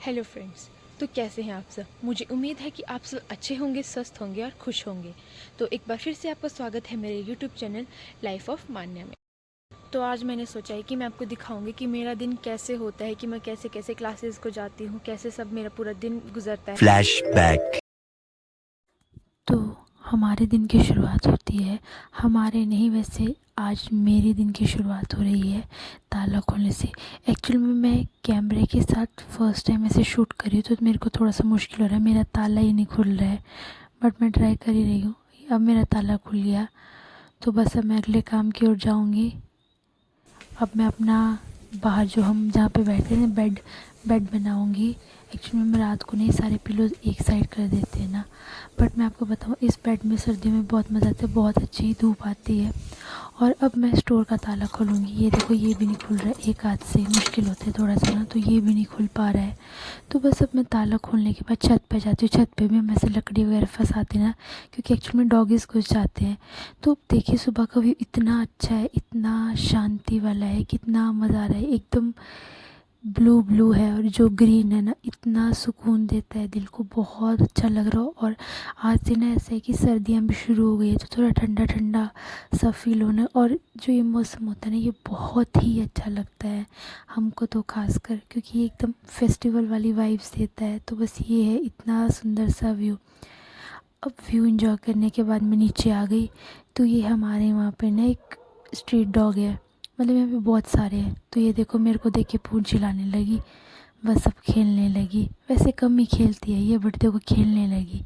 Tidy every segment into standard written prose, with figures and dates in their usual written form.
Hello friends. तो कैसे हैं आप सब? मुझे उम्मीद है कि आप सब अच्छे होंगे, स्वस्थ होंगे और खुश होंगे। तो एक बार फिर से आपका स्वागत है मेरे यूट्यूब चैनल लाइफ ऑफ मान्या में। तो आज मैंने सोचा है कि मैं आपको दिखाऊंगी कि मेरा दिन कैसे होता है, कि मैं कैसे कैसे क्लासेस को जाती हूँ, कैसे सब मेरा पूरा दिन गुजरता है। फ्लैशबैक। तो हमारे दिन की शुरुआत होती है, हमारे नहीं वैसे आज मेरे दिन की शुरुआत हो रही है ताला खोलने से। एक्चुअल में मैं कैमरे के साथ फ़र्स्ट टाइम ऐसे शूट कर रही हूँ तो मेरे को थोड़ा सा मुश्किल हो रहा है, मेरा ताला ही नहीं खुल रहा है, बट मैं ट्राई कर ही रही हूँ। अब मेरा ताला खुल गया तो बस अब मैं अगले काम की ओर जाऊँगी। अब मैं अपना बाहर जो हम जहाँ पे बैठते हैं बेड बनाऊँगी। एक्चुअली में रात को नहीं सारे पिलोज एक साइड कर देते हैं ना, बट मैं आपको बताऊँ इस बेड में सर्दियों में बहुत मज़ा आता है, बहुत अच्छी धूप आती है। और अब मैं स्टोर का ताला खोलूँगी। ये देखो ये भी नहीं खुल रहा है, एक हाथ से मुश्किल होता है थोड़ा सा ना, तो ये भी नहीं खुल पा रहा है। तो बस अब मैं ताला खोलने के बाद छत पे जाती हूँ। छत पे भी हम ऐसे लकड़ी वगैरह फंसाते हैं ना, क्योंकि एक्चुअली में डॉगीज़ घुस जाते हैं। तो देखिए सुबह का व्यू इतना अच्छा है, इतना शांति वाला है, कितना मज़ा आ रहा है। एकदम ब्लू ब्लू है और जो ग्रीन है ना इतना सुकून देता है दिल को, बहुत अच्छा लग रहा हो। और आज से ना ऐसा है कि सर्दियाँ भी शुरू हो गई है तो थोड़ा ठंडा ठंडा सा फील होना, और जो ये मौसम होता है ना ये बहुत ही अच्छा लगता है हमको तो खासकर, क्योंकि ये एकदम फेस्टिवल वाली वाइब्स देता है। तो बस ये है इतना सुंदर सा व्यू। अब व्यू एंजॉय करने के बाद मैं नीचे आ गई तो ये हमारे वहाँ पे ना एक स्ट्रीट डॉग है, मतलब यहाँ पे बहुत सारे हैं। तो ये देखो मेरे को देख के पूंछ चिल्लाने लगी, बस अब खेलने लगी। वैसे कम ही खेलती है ये, बट देखो खेलने लगी।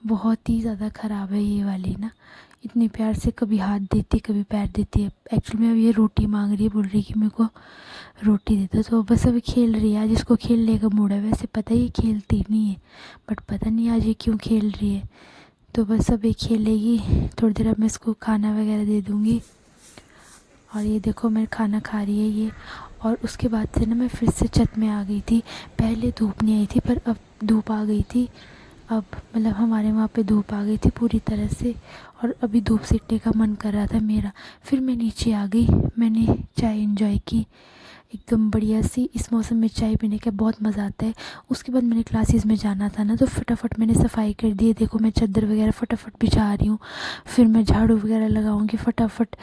बहुत ही ज़्यादा ख़राब है ये वाली ना, इतनी प्यार से कभी हाथ देती कभी पैर देती है। एक्चुअली में अब ये रोटी मांग रही है, बोल रही कि मेरे को रोटी दे दो। तो बस अभी खेल रही है, आज इसको खेलने का मूड है। वैसे पता ही ये खेलती नहीं है, बट पता नहीं आज ये क्यों खेल रही है। तो बस अब ये खेलेगी थोड़ी देर, अब मैं इसको खाना वगैरह दे दूँगी। और ये देखो मैं खाना खा रही है ये। और उसके बाद से ना मैं फिर से छत में आ गई थी। पहले धूप नहीं आई थी पर अब धूप आ गई थी। अब मतलब हमारे वहाँ पे धूप आ गई थी पूरी तरह से, और अभी धूप सेकने का मन कर रहा था मेरा। फिर मैं नीचे आ गई, मैंने चाय एंजॉय की एकदम बढ़िया सी। इस मौसम में चाय पीने का बहुत मज़ा आता है। उसके बाद मैंने क्लासेस में जाना था ना, तो फटाफट मैंने सफाई कर दी है। देखो मैं चादर वगैरह फटाफट बिछा रही हूँ, फिर मैं झाड़ू वगैरह लगाऊंगी फटाफट।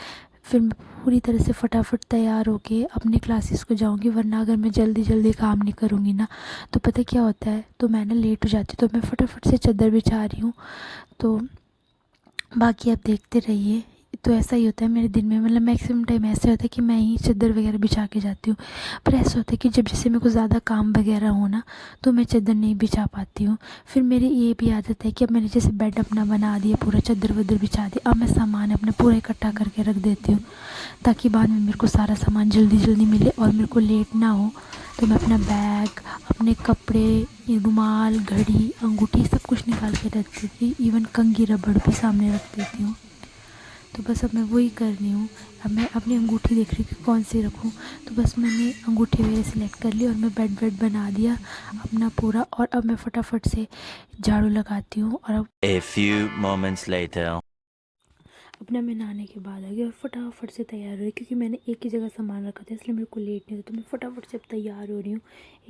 फिर मैं पूरी तरह से फटाफट तैयार होके अपने क्लासेस को जाऊंगी, वरना अगर मैं जल्दी जल्दी काम नहीं करूँगी ना तो पता क्या होता है, तो मैं ना लेट हो जाती हूँ। तो मैं फटाफट से चादर बिछा रही हूँ, तो बाकी आप देखते रहिए। तो ऐसा ही होता है मेरे दिन में, मतलब मैक्सिमम टाइम ऐसे होता है कि मैं ही चादर वगैरह बिछा के जाती हूँ। पर ऐसा होता है कि जब जैसे मेरे को ज़्यादा काम वगैरह हो ना तो मैं चादर नहीं बिछा पाती हूँ। फिर मेरी ये भी आदत है कि अब मैंने जैसे बेड अपना बना दिया, पूरा चादर वदर बिछा दी, अब मैं सामान अपना पूरा इकट्ठा करके रख देती हूँ, ताकि बाद में मेरे को सारा सामान जल्दी जल्दी मिले और मेरे को लेट ना हो। तो मैं अपना बैग, अपने कपड़े, रुमाल, घड़ी, अंगूठी सब कुछ निकाल के रख देती, इवन कंघी रबड़ भी सामने रख देती हूँ। तो बस अब मैं वही कर रही हूँ। अब मैं अपनी अंगूठी देख रही हूँ कि कौन सी रखूँ, तो बस मैंने अंगूठी वगैरह सिलेक्ट कर ली और मैं बेड बना दिया अपना पूरा। और अब मैं फटाफट से झाड़ू लगाती हूँ। और अब A few moments later. अपना मैं नहाने के बाद आ गई और फटाफट से तैयार हो रही, क्योंकि मैंने एक ही जगह सामान रखा था इसलिए मेरे को लेट नहीं था। तो मैं फटाफट से अब तैयार हो रही हूँ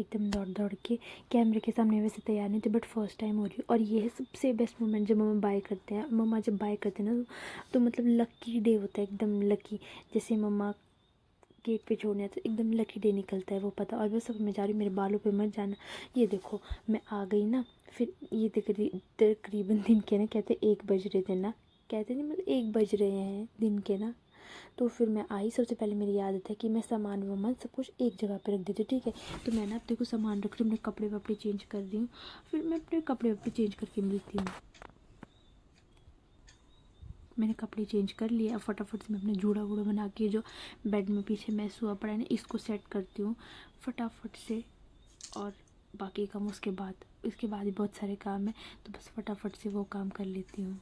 एकदम दौड़ दौड़ के। कैमरे के सामने वैसे तैयार नहीं थी, बट फर्स्ट टाइम हो रही हूँ। और ये है सबसे बेस्ट मोमेंट, जब मम्मा बाय करते हैं, मम्मा जब बाय करते हैं ना तो मतलब लकी डे होता है, एकदम लकी। जैसे मम्मा गेट पे छोड़ने तो एकदम लकी डे निकलता है वो, पता। और बस अब मैं जा रही हूँ, मेरे बालों पे मत जाना। ये देखो मैं आ गई ना, फिर ये तकरीबन दिन के ना कहते 1 बज रहे थे ना, कहते नहीं मतलब 1 बज रहे हैं दिन के ना। तो फिर मैं आई, सबसे पहले मेरी आदत है कि मैं सामान वामान सब कुछ एक जगह पे रख देती हूँ, ठीक है। तो मैं ना अब देखो सामान रख रही हूँ, अपने कपड़े वपड़े चेंज कर रही हूँ, फिर मैं अपने कपड़े वपड़े चेंज करके मिलती हूँ। मैंने कपड़े चेंज कर लिए। अब फटाफट से मैं अपने जूड़ा वूड़ा बना के जो बेड में पीछे मैस हुआ पड़ा है ना इसको सेट करती हूँ फटाफट से। और बाकी काम उसके बाद, इसके बाद भी बहुत सारे काम है, तो बस फटाफट से वो काम कर लेती हूँ।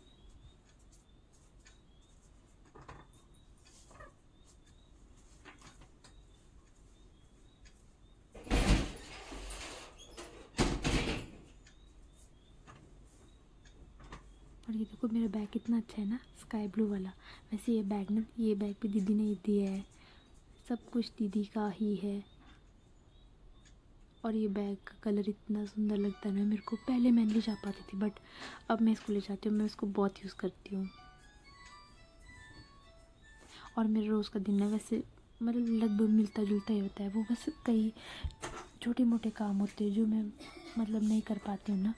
और ये देखो मेरा बैग कितना अच्छा है ना, स्काई ब्लू वाला। वैसे ये बैग ना, ये बैग भी दीदी ने दिया है, सब कुछ दीदी का ही है। और ये बैग का कलर इतना सुंदर लगता है ना मेरे को। पहले मैं नहीं जा पाती थी बट अब मैं इसको ले जाती हूँ, मैं इसको बहुत यूज़ करती हूँ। और मेरा रोज़ का दिन है वैसे मतलब लगभग मिलता जुलता ही होता है, वो बस कई छोटे मोटे काम होते हैं जो मैं मतलब नहीं कर पाती हूँ ना।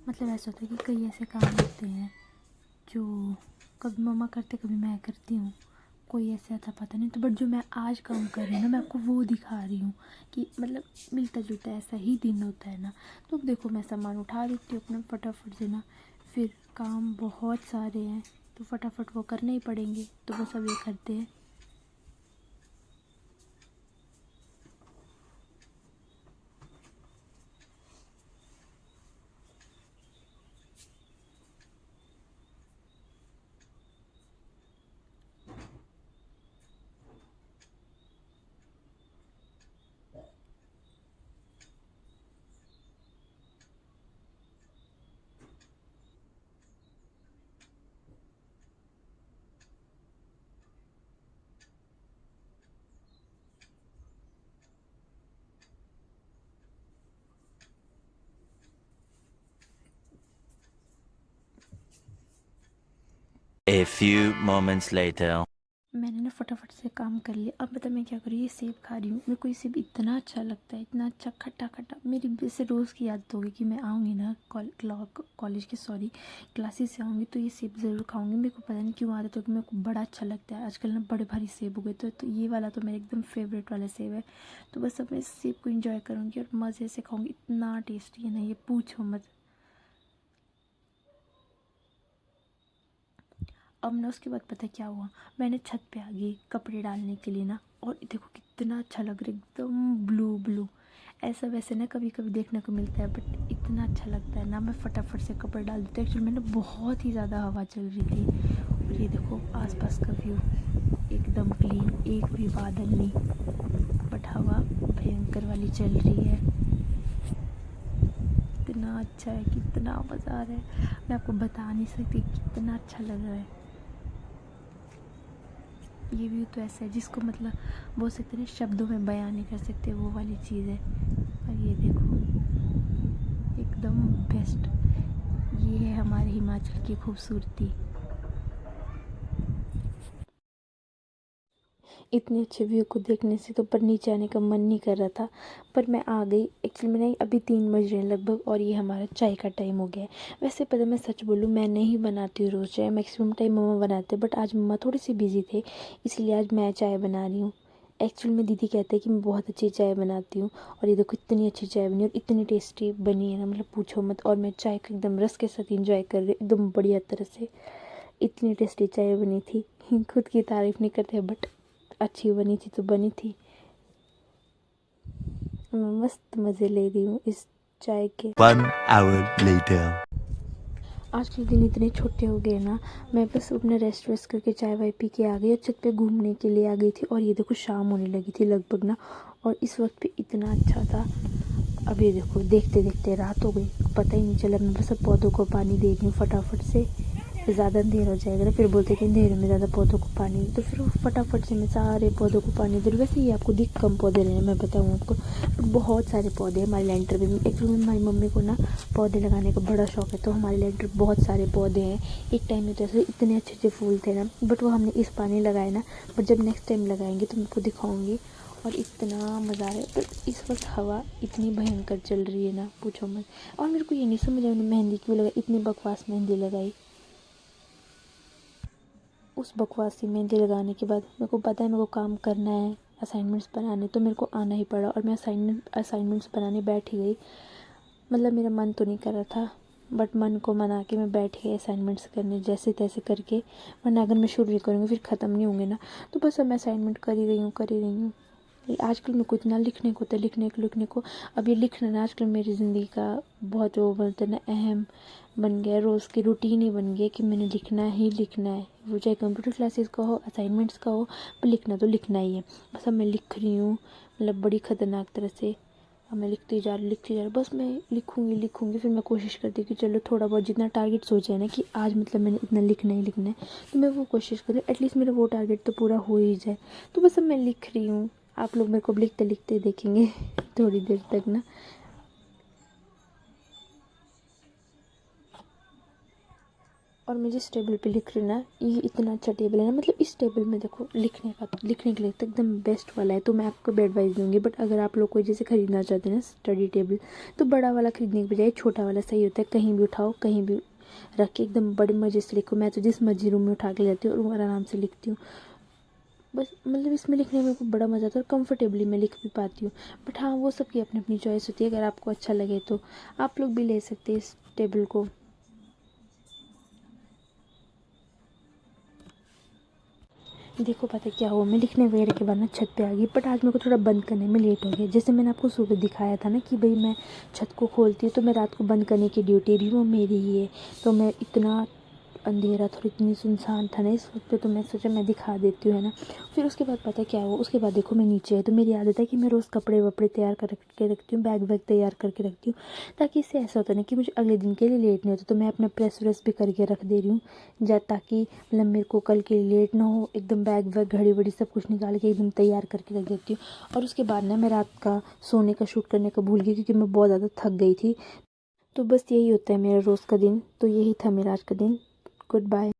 मतलब ऐसा होता है कि कई ऐसे काम होते हैं जो कभी मम्मा करते कभी मैं करती हूँ, कोई ऐसे आता पता नहीं। तो बट जो मैं आज काम कर रही हूँ ना मैं आपको वो दिखा रही हूँ कि मतलब मिलता जुलता ऐसा ही दिन होता है ना। तो देखो मैं सामान उठा देती हूँ अपना फटाफट से ना, फिर काम बहुत सारे हैं तो फटाफट वो करने ही पड़ेंगे, तो बस अब ये करते हैं। A few moments later. मैंने ना फटाफट से काम कर लिया। अब बता मैं क्या करूँ, ये सेब खा रही हूँ। मेरे को ये सेब इतना अच्छा लगता है, इतना अच्छा खट्टा खट्टा। मेरी वैसे रोज़ की आदत होगी कि मैं आऊँगी ना कॉलेज के क्लासेस से आऊँगी तो ये सेब ज़रूर खाऊँगी। मेरे को पता नहीं क्यों आदत होगी, मेरे को बड़ा अच्छा लगता है। आजकल ना बड़े भारी सेब हो गए तो ये वाला तो मेरा एकदम फेवरेट वाला सेब है। तो बस अब मैं इस सेब को इंजॉय करूँगी और मज़े से खाऊँगी। इतना टेस्टी है ना ये, पूछो मत। अब ना उसके बाद पता है क्या हुआ, मैंने छत पे आ गई कपड़े डालने के लिए ना, और देखो कितना अच्छा लग रहा है, एकदम ब्लू ब्लू। ऐसा वैसे ना कभी कभी देखने को मिलता है बट इतना अच्छा लगता है ना। मैं फटाफट से कपड़े डाल देती हूँ। एक्चुअली मैंने बहुत ही ज़्यादा हवा चल रही थी और ये देखो आसपास का व्यू एकदम क्लीन, एक भी बादल नहीं, बट हवा भयंकर वाली चल रही है। कितना अच्छा है, कितना मज़ा आ रहा है, मैं आपको बता नहीं सकती कितना अच्छा लग रहा है। ये व्यू तो ऐसा है जिसको मतलब बोल सकते हैं शब्दों में बयां नहीं कर सकते, वो वाली चीज़ है। और ये देखो एकदम बेस्ट, ये है हमारे हिमाचल की खूबसूरती। इतने अच्छे व्यू को देखने से तो ऊपर नीचे आने का मन नहीं कर रहा था, पर मैं आ गई। एक्चुअली मैंने अभी 3 बज रहे हैं लगभग और ये हमारा चाय का टाइम हो गया है। वैसे पता मैं सच बोलूँ मैं नहीं बनाती हूँ रोज़ चाय, मैक्सिमम टाइम मम्मा बनाते हैं, बट आज मम्मा थोड़ी सी बिजी थे इसलिए आज मैं चाय बना रही हूँ। एक्चुअली में दीदी कहते हैं कि मैं बहुत अच्छी चाय बनाती हूँ और ये देखो इतनी अच्छी चाय बनी और इतनी टेस्टी बनी है ना, मतलब पूछो मत। और मैं चाय को एकदम रस के साथ इंजॉय कर रही हूँ एकदम बढ़िया तरह से। इतनी टेस्टी चाय बनी थी, खुद की तारीफ़ नहीं करते बट अच्छी बनी थी तो बनी थी। मैं मस्त मज़े ले रही हूँ इस चाय के। 1 hour later. आज के दिन इतने छोटे हो गए ना, मैं बस अपने रेस्ट वेस्ट करके चाय वाय पी के आ गई और छत पे घूमने के लिए आ गई थी। और ये देखो शाम होने लगी थी लगभग ना, और इस वक्त पे इतना अच्छा था। अब ये देखो देखते देखते रात हो गई, पता ही नहीं चला। मैं बस अब पौधों को पानी दे रही हूँ फटाफट से, ज़्यादा अंधेर हो जाएगा ना, फिर बोलते कि अंधेरे में ज़्यादा पौधों को पानी, तो फिर फटाफट से मैं सारे पौधों को पानी दे रही हूँ। वैसे ही आपको दिख कम पौधे रहे हैं मैं बताऊँ आपको, बहुत सारे पौधे हैं हमारे लेंटर में। एक्चुअली हमारी मम्मी को ना पौधे लगाने का बड़ा शौक है, तो हमारे लेंटर बहुत सारे पौधे हैं। एक टाइम में तो ऐसे इतने अच्छे अच्छे फूल थे ना, बट वो हमने इस पानी लगाए ना, बट जब नेक्स्ट टाइम लगाएंगे तो मैं आपको दिखाऊंगी। और इतना मज़ा आ रहा है, पर इस वक्त हवा इतनी भयंकर चल रही है ना, पूछो मत। और मेरे को ये नहीं समझ आया मेहंदी क्यों लगाई, इतनी बकवास मेहंदी लगाई। उस बकवास सी मेहंदी लगाने के बाद मेरे को पता है मेरे को काम करना है, असाइनमेंट्स बनाने, तो मेरे को आना ही पड़ा और मैं असाइनमेंट्स बनाने बैठ ही गई। मतलब मेरा मन तो नहीं कर रहा था बट मन को मना के मैं बैठ गई असाइनमेंट्स करने जैसे तैसे करके, वरना अगर मैं शुरू नहीं करूँगी फिर ख़त्म नहीं होंगे ना। तो बस अब मैं असाइनमेंट कर ही रही हूँ। आजकल मेरे को इतना लिखने को होता है, लिखने को। अब ये लिखना ना आजकल मेरी ज़िंदगी का बहुत वो बोलते हैं ना अहम बन गया है, रोज़ की रूटीन ही बन गया कि मैंने लिखना ही लिखना है। वो चाहे कंप्यूटर क्लासेस का हो, असाइनमेंट्स का हो, पर लिखना तो लिखना ही है। बस अब मैं लिख रही हूँ, मतलब बड़ी ख़तरनाक तरह से। अब मैं लिखती जा रही, बस मैं लिखूँगी। फिर मैं कोशिश करती हूँ कि चलो थोड़ा बहुत जितना टारगेट सोचा है ना कि आज मतलब मैंने इतना लिखना ही लिखना है, तो मैं वो कोशिश करूँ एटलीस्ट मेरा वो टारगेट तो पूरा हो ही जाए। तो बस अब मैं लिख रही हूँ, आप लोग मेरे को लिखते लिखते देखेंगे थोड़ी देर तक ना। और मैं जिस टेबल पे लिख रही हूँ ना, ये इतना अच्छा टेबल है ना, मतलब इस टेबल में देखो लिखने के लिए तो एकदम बेस्ट वाला है। तो मैं आपको एडवाइस दूंगी, बट अगर आप लोग कोई जैसे ख़रीदना चाहते हैं ना स्टडी टेबल, तो बड़ा वाला ख़रीदने के बजाय छोटा वाला सही होता है। कहीं भी उठाओ, कहीं भी रख के एकदम बड़े मज़े से लिखो। मैं तो जिस मर्जी रूम में उठा के जाती हूँ और आराम से लिखती हूँ। बस मतलब इसमें लिखने में को बड़ा मज़ा आता है और कंफर्टेबली मैं लिख भी पाती हूँ। बट हाँ, वो सबकी अपनी अपनी चॉइस होती है। अगर आपको अच्छा लगे तो आप लोग भी ले सकते हैं इस टेबल को। देखो पता है क्या हुआ, मैं लिखने वगैरह के बाद ना छत पे आ गई, बट आज मेरे को थोड़ा बंद करने में लेट हो गया। जैसे मैंने आपको सुबह दिखाया था ना कि भाई मैं छत को खोलती हूँ तो मैं रात को बंद करने की ड्यूटी भी वो मेरी ही है। तो मैं इतना अंधेरा था, इतनी सुनसान था ना इस वक्त पे, तो मैं सोचा मैं दिखा देती हूँ, है ना। फिर उसके बाद पता है क्या हुआ, उसके बाद देखो मैं नीचे आई तो मेरी आदत है कि मैं रोज़ कपड़े वपड़े तैयार करके रखती हूँ, बैग वैग तैयार करके रखती हूँ, ताकि इससे ऐसा होता है ना कि मुझे अगले दिन के लिए लेट नहीं होता। तो मैं अपना प्रेस व्रेस भी करके रख दे रही हूँ ताकि मतलब मेरे को कल के लिए लेट ना हो। एकदम बैग वैग घड़ी वड़ी सब कुछ निकाल के एकदम तैयार करके रख देती हूँ। और उसके बाद ना मैं रात का सोने का शूट करने का भूल गई, क्योंकि मैं बहुत ज़्यादा थक गई थी। तो बस यही होता है मेरा रोज़ का दिन। तो यही था मेरा आज का दिन। Good bye.